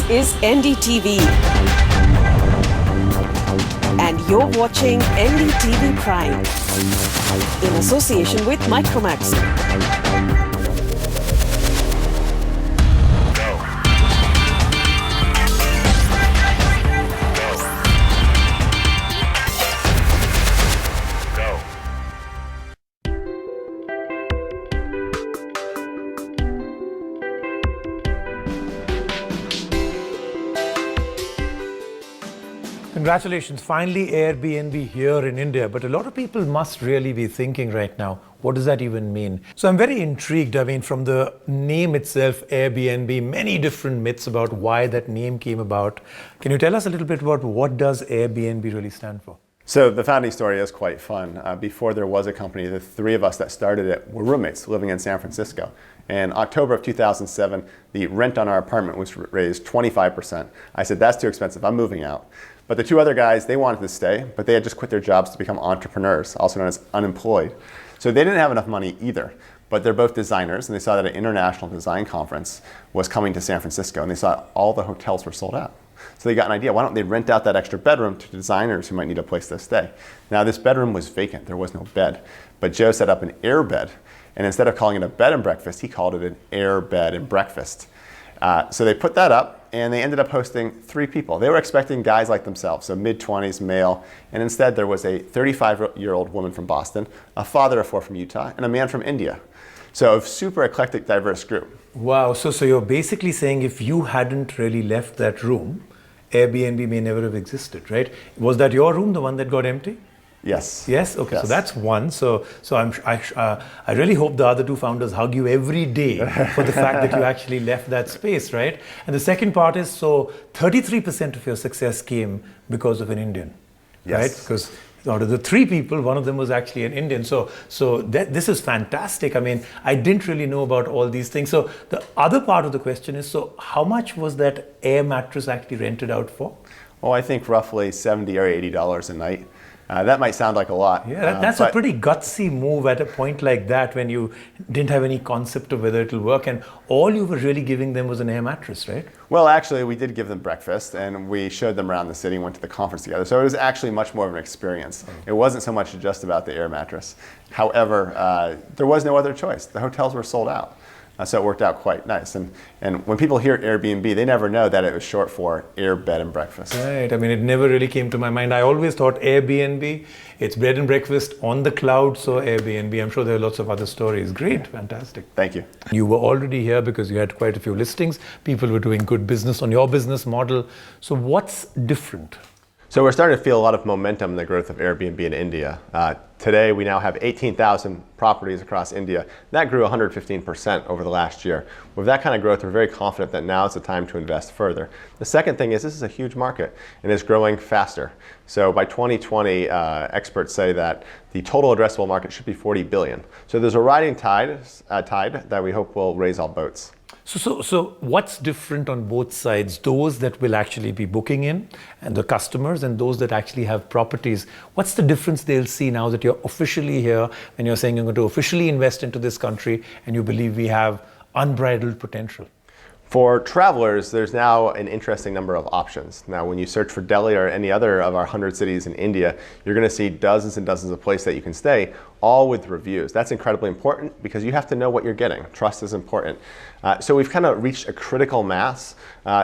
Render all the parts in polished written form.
is NDTV. And you're watching NDTV Prime in association with Micromax. Congratulations, finally Airbnb here in India, but a lot of people must really be thinking right now, what does that even mean? So I'm very intrigued, from the name itself, Airbnb, many different myths about why that name came about. Can you tell us a little bit about what does Airbnb really stand for? So the founding story is quite fun. Before there was a company, the three of us that started it were roommates living in San Francisco. In October of 2007, the rent on our apartment was raised 25%. I said, that's too expensive, I'm moving out. But the two other guys, they wanted to stay, but they had just quit their jobs to become entrepreneurs, also known as unemployed. So they didn't have enough money either, but they're both designers, and they saw that an international design conference was coming to San Francisco, and they saw all the hotels were sold out. So they got an idea, why don't they rent out that extra bedroom to designers who might need a place to stay? Now this bedroom was vacant, there was no bed, but Joe set up an air bed, and instead of calling it a bed and breakfast, he called it an air bed and breakfast. So they put that up, and they ended up hosting 3 people. They were expecting guys like themselves, so mid-20s, male, and instead there was a 35-year-old woman from Boston, a father of 4 from Utah, and a man from India. So a super eclectic, diverse group. Wow, so you're basically saying if you hadn't really left that room, Airbnb may never have existed, right? Was that your room, the one that got empty? Yes. Yes? Okay, yes. So that's one. So I really hope the other 2 founders hug you every day for the fact that you actually left that space, right? And the second part is, so 33% of your success came because of an Indian, yes. Right? Because out of the 3 people, one of them was actually an Indian. So this is fantastic. I didn't really know about all these things. So the other part of the question is, so how much was that air mattress actually rented out for? Oh, I think roughly $70 or $80 a night. That might sound like a lot. Yeah, that's a pretty gutsy move at a point like that when you didn't have any concept of whether it'll work, and all you were really giving them was an air mattress, right? Well, actually, we did give them breakfast, and we showed them around the city and went to the conference together. So it was actually much more of an experience. It wasn't so much just about the air mattress. However, there was no other choice. The hotels were sold out. So it worked out quite nice. And when people hear Airbnb, they never know that it was short for air, bed, and breakfast. Right. It never really came to my mind. I always thought Airbnb, it's bread and breakfast on the cloud, so Airbnb. I'm sure there are lots of other stories. Great. Fantastic. Thank you. You were already here because you had quite a few listings. People were doing good business on your business model. So what's different? So we're starting to feel a lot of momentum in the growth of Airbnb in India. Today we now have 18,000 properties across India. That grew 115% over the last year. With that kind of growth, we're very confident that now is the time to invest further. The second thing is this is a huge market and it's growing faster. So by 2020, experts say that the total addressable market should be 40 billion. So there's a rising tide that we hope will raise all boats. So what's different on both sides? Those that will actually be booking in and the customers, and those that actually have properties. What's the difference they'll see now that you're officially here and you're saying you're going to officially invest into this country and you believe we have unbridled potential? For travelers, there's now an interesting number of options. Now, when you search for Delhi or any other of our 100 cities in India, you're going to see dozens and dozens of places that you can stay, all with reviews. That's incredibly important because you have to know what you're getting. Trust is important. So we've kind of reached a critical mass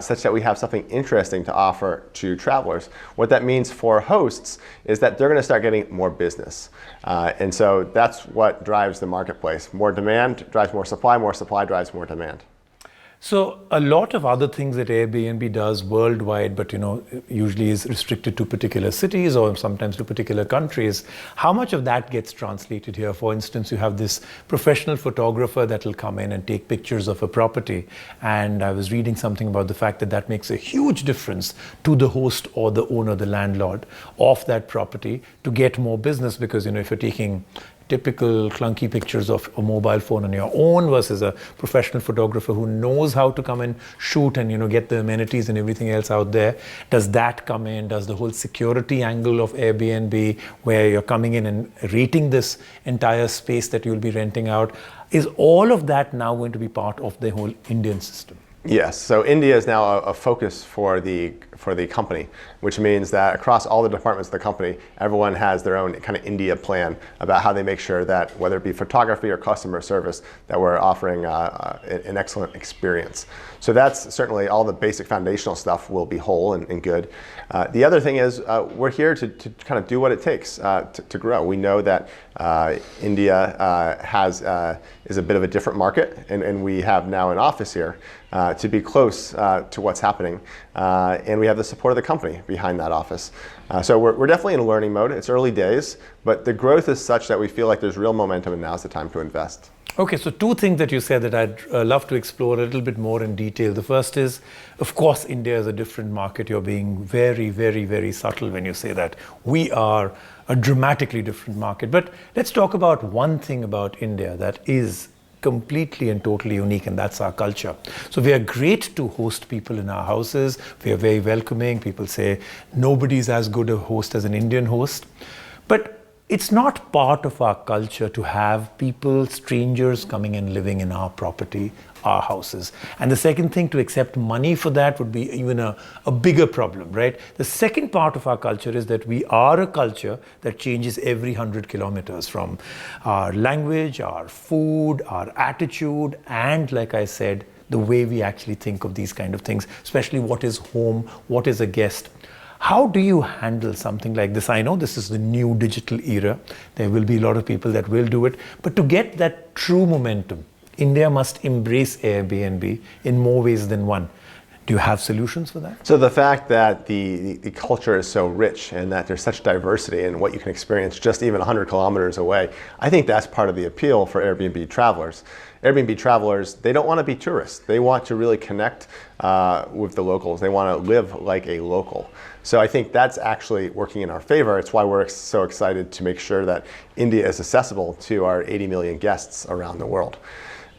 such that we have something interesting to offer to travelers. What that means for hosts is that they're going to start getting more business. And so that's what drives the marketplace. More demand drives more supply drives more demand. So a lot of other things that Airbnb does worldwide, but usually is restricted to particular cities or sometimes to particular countries. How much of that gets translated here? For instance, you have this professional photographer that will come in and take pictures of a property. And I was reading something about the fact that that makes a huge difference to the host or the owner, the landlord of that property to get more business because, if you're taking typical clunky pictures of a mobile phone on your own versus a professional photographer who knows how to come and shoot and get the amenities and everything else out there. Does that come in? Does the whole security angle of Airbnb, where you're coming in and rating this entire space that you'll be renting out, is all of that now going to be part of the whole Indian system? Yes, so India is now a focus for the company, which means that across all the departments of the company, everyone has their own kind of India plan about how they make sure that, whether it be photography or customer service, that we're offering an excellent experience. So that's certainly all the basic foundational stuff will be whole and good. The other thing is we're here to kind of do what it takes to grow. We know that India is a bit of a different market, and we have now an office here to be close to what's happening. And we have the support of the company behind that office. So we're definitely in a learning mode. It's early days, but the growth is such that we feel like there's real momentum and now's the time to invest. Okay, so two things that you said that I'd love to explore a little bit more in detail. The first is, of course, India is a different market. You're being very, very, very subtle when you say that. We are a dramatically different market. But let's talk about one thing about India that is completely and totally unique, and that's our culture. So we are great to host people in our houses. We are very welcoming. People say nobody's as good a host as an Indian host. But it's not part of our culture to have people, strangers coming and living in our property, our houses. And the second thing, to accept money for that would be even a bigger problem, right? The second part of our culture is that we are a culture that changes every 100 kilometers, from our language, our food, our attitude, and like I said, the way we actually think of these kind of things, especially what is home, what is a guest. How do you handle something like this? I know this is the new digital era. There will be a lot of people that will do it. But to get that true momentum, India must embrace Airbnb in more ways than one. Do you have solutions for that? So the fact that the culture is so rich and that there's such diversity in what you can experience just even 100 kilometers away, I think that's part of the appeal for Airbnb travelers. Airbnb travelers, they don't want to be tourists. They want to really connect with the locals. They want to live like a local. So I think that's actually working in our favor. It's why we're so excited to make sure that India is accessible to our 80 million guests around the world.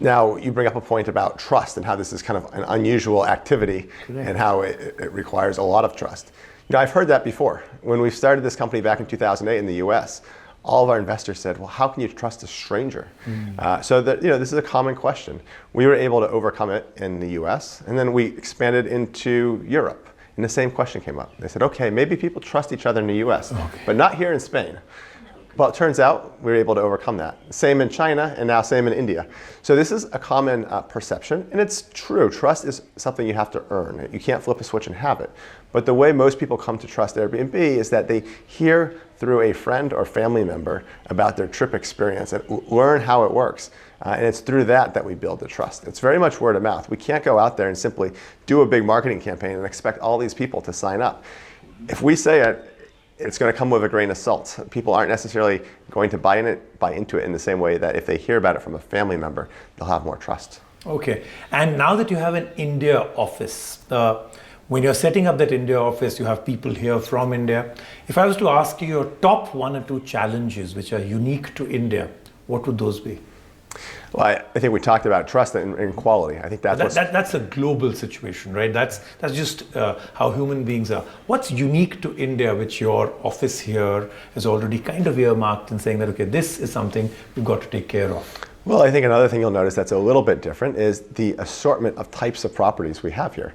Now, you bring up a point about trust and how this is kind of an unusual activity and how it requires a lot of trust. You know, I've heard that before. When we started this company back in 2008 in the US, all of our investors said, well, how can you trust a stranger? So that, this is a common question. We were able to overcome it in the US, and then we expanded into Europe. And the same question came up. They said, okay, maybe people trust each other in the US, but not here in Spain. Well, it turns out we were able to overcome that. Same in China, and now same in India. So this is a common perception, and it's true. Trust is something you have to earn. You can't flip a switch and have it. But the way most people come to trust Airbnb is that they hear through a friend or family member about their trip experience and learn how it works. And it's through that we build the trust. It's very much word of mouth. We can't go out there and simply do a big marketing campaign and expect all these people to sign up. If we say it, it's going to come with a grain of salt. People aren't necessarily going to buy into it in the same way that if they hear about it from a family member, they'll have more trust. Okay. And now that you have an India office, when you're setting up that India office, you have people here from India. If I was to ask you your top 1 or 2 challenges which are unique to India, what would those be? Well, I think we talked about trust and quality. I think that's a global situation, right? That's just how human beings are. What's unique to India, which your office here is already kind of earmarked and saying that, okay, this is something we've got to take care of? Well, I think another thing you'll notice that's a little bit different is the assortment of types of properties we have here.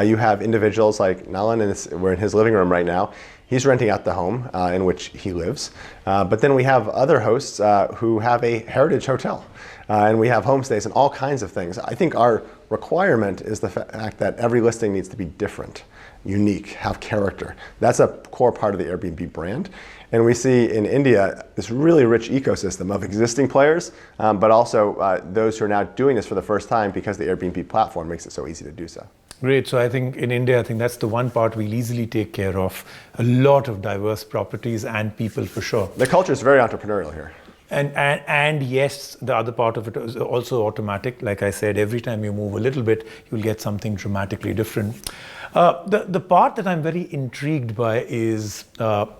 You have individuals like Nalan, and we're in his living room right now. He's renting out the home in which he lives. But then we have other hosts who have a heritage hotel. And we have homestays and all kinds of things. I think our requirement is the fact that every listing needs to be different, unique, have character. That's a core part of the Airbnb brand. And we see in India this really rich ecosystem of existing players, but also those who are now doing this for the first time because the Airbnb platform makes it so easy to do so. Great. So I think in India, I think that's the one part we'll easily take care of. A lot of diverse properties and people for sure. The culture is very entrepreneurial here. And yes, the other part of it is also automatic. Like I said, every time you move a little bit, you'll get something dramatically different. The part that I'm very intrigued by is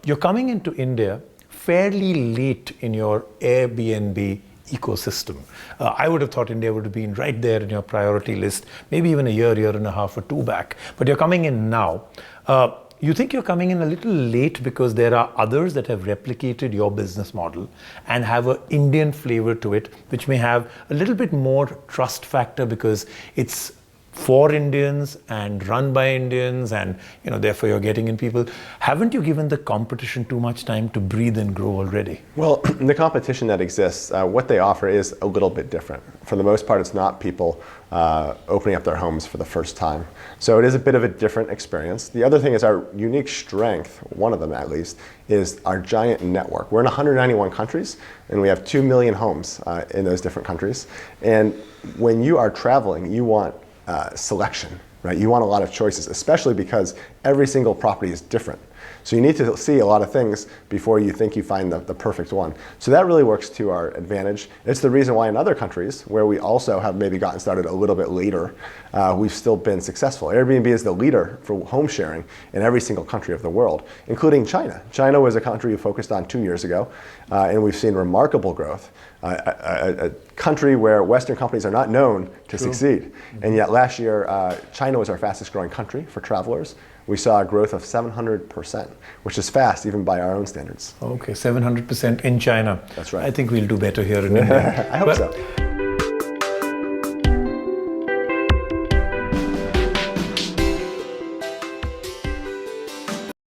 you're coming into India fairly late in your Airbnb ecosystem. I would have thought India would have been right there in your priority list, maybe even a year and a half or 2 back. But you're coming in now. You think you're coming in a little late because there are others that have replicated your business model and have an Indian flavor to it, which may have a little bit more trust factor because it's for Indians and run by Indians, and therefore you're getting in people. Haven't you given the competition too much time to breathe and grow already? Well, the competition that exists, what they offer is a little bit different. For the most part, it's not people opening up their homes for the first time. So it is a bit of a different experience. The other thing is our unique strength, one of them at least, is our giant network. We're in 191 countries, and we have 2 million homes in those different countries. And when you are traveling, you want selection, right? You want a lot of choices, especially because every single property is different. So you need to see a lot of things before you think you find the perfect one. So that really works to our advantage. It's the reason why in other countries, where we also have maybe gotten started a little bit later, we've still been successful. Airbnb is the leader for home sharing in every single country of the world, including China. China was a country we focused on 2 years ago, and we've seen remarkable growth. A country where Western companies are not known to succeed. And yet last year, China was our fastest growing country for travelers. We saw a growth of 700%, which is fast even by our own standards. Okay, 700% in China. That's right. I think we'll do better here in India. I hope so.